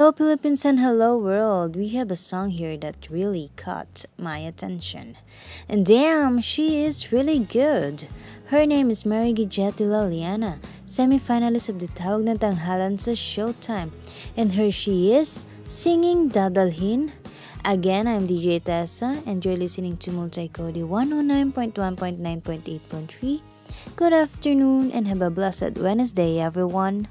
Hello, Philippines, and hello, world. We have a song here that really caught my attention. And damn, she is really good. Her name is Mary Gigetti Laliana, semi-finalist of the Tawag na Tanghalan sa Showtime. And here she is, singing Dadalhin. Again, I'm DJ Tessa, and you're listening to Multicody 109.1.9.8.3. Good afternoon, and have a blessed Wednesday, everyone.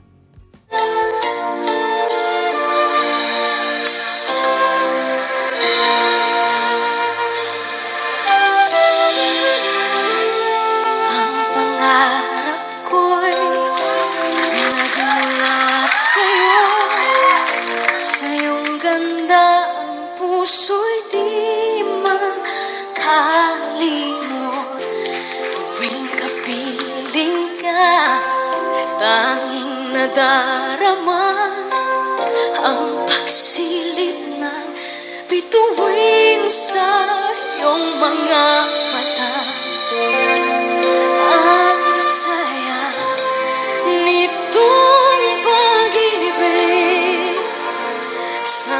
Tanging nadarama ang pagsilip ng bituin sa iyong mga mata. Ang saya nitong pag-ibig sa